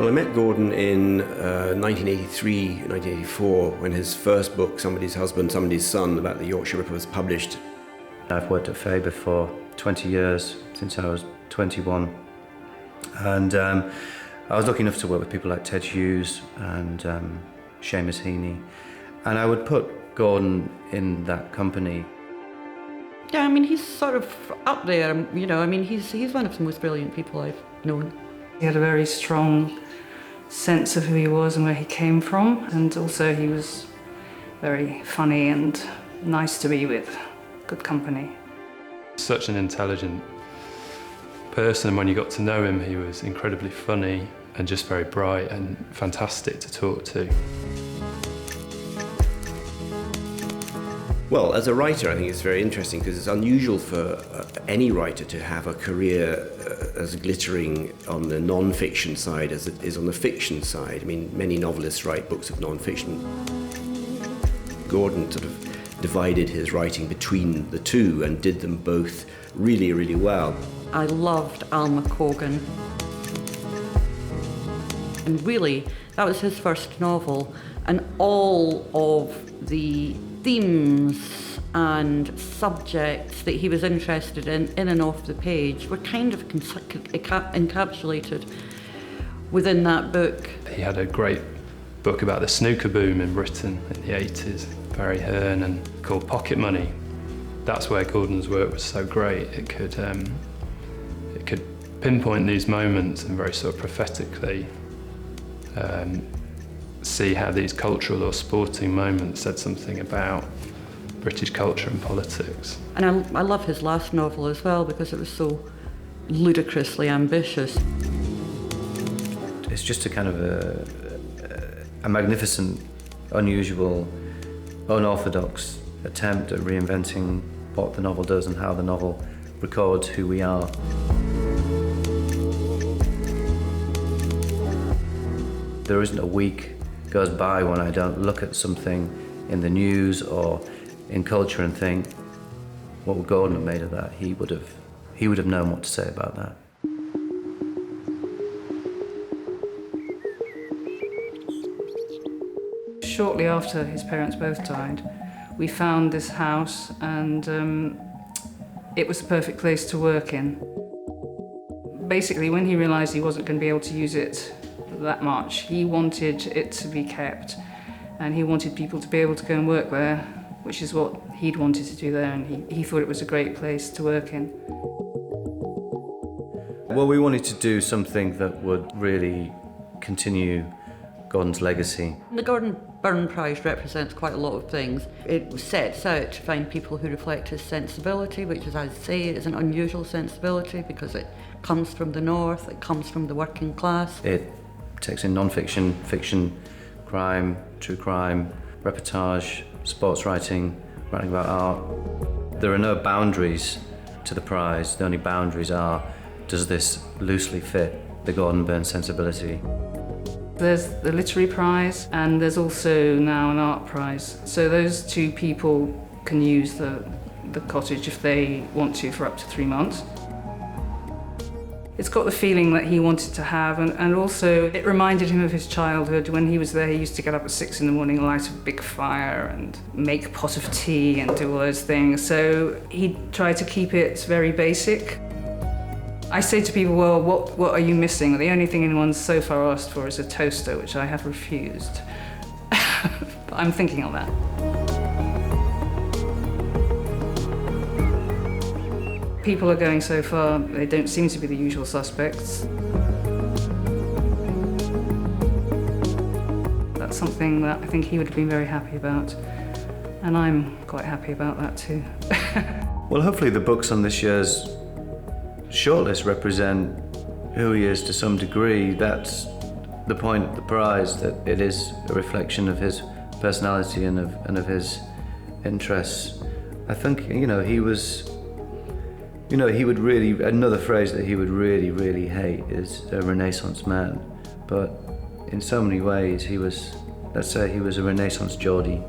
Well, I met Gordon in 1983, 1984, when his first book, Somebody's Husband, Somebody's Son, about the Yorkshire Ripper was published. I've worked at Faber for 20 years, since I was 21. And I was lucky enough to work with people like Ted Hughes and Seamus Heaney. And I would put Gordon in that company. Yeah, I mean, he's sort of up there, you know, I mean, he's one of the most brilliant people I've known. He had a very strong sense of who he was and where he came from, and also he was very funny and nice to be with, good company. Such an intelligent person. When you got to know him, he was incredibly funny and just very bright and fantastic to talk to. Well, as a writer, I think it's very interesting because it's unusual for any writer to have a career as glittering on the non-fiction side as it is on the fiction side. I mean, many novelists write books of non-fiction. Gordon sort of divided his writing between the two and did them both really, really well. I loved Alma Cogan. And really, that was his first novel, and all of the themes and subjects that he was interested in and off the page, were kind of encapsulated within that book. He had a great book about the snooker boom in Britain in the 80s, Barry Hearn, and called Pocket Money. That's where Gordon's work was so great. It could pinpoint these moments and very sort of prophetically see how these cultural or sporting moments said something about British culture and politics. And I love his last novel as well because it was so ludicrously ambitious. It's just a kind of a magnificent, unusual, unorthodox attempt at reinventing what the novel does and how the novel records who we are. There isn't a week goes by when I don't look at something in the news or in culture and think, what would Gordon have made of that? He would have known what to say about that. Shortly after his parents both died, we found this house, and it was the perfect place to work in. Basically, when he realised he wasn't going to be able to use it that much, he wanted it to be kept, and he wanted people to be able to go and work there, which is what he'd wanted to do there, and he thought it was a great place to work in. Well, we wanted to do something that would really continue Gordon's legacy. The Gordon Byrne Prize represents quite a lot of things. It sets out to find people who reflect his sensibility, which, as I say, is an unusual sensibility because it comes from the north, it comes from the working class. It takes in non-fiction, fiction, crime, true crime, reportage, sports writing, writing about art. There are no boundaries to the prize. The only boundaries are, does this loosely fit the Gordon Byrne sensibility? There's the literary prize, and there's also now an art prize. So those two people can use the cottage if they want to for up to 3 months. It's got the feeling that he wanted to have, and also it reminded him of his childhood. When he was there, he used to get up at 6 in the morning, light a big fire and make a pot of tea and do all those things. So he tried to keep it very basic. I say to people, well, what are you missing? Well, the only thing anyone's so far asked for is a toaster, which I have refused. But I'm thinking of that. People are going so far, they don't seem to be the usual suspects. That's something that I think he would have been very happy about. And I'm quite happy about that too. Well, hopefully the books on this year's shortlist represent who he is to some degree. That's the point of the prize, that it is a reflection of his personality and of his interests. I think, he was, he would really, another phrase that he would really, really hate is a Renaissance man. But in so many ways, he was, let's say he was a Renaissance Geordie.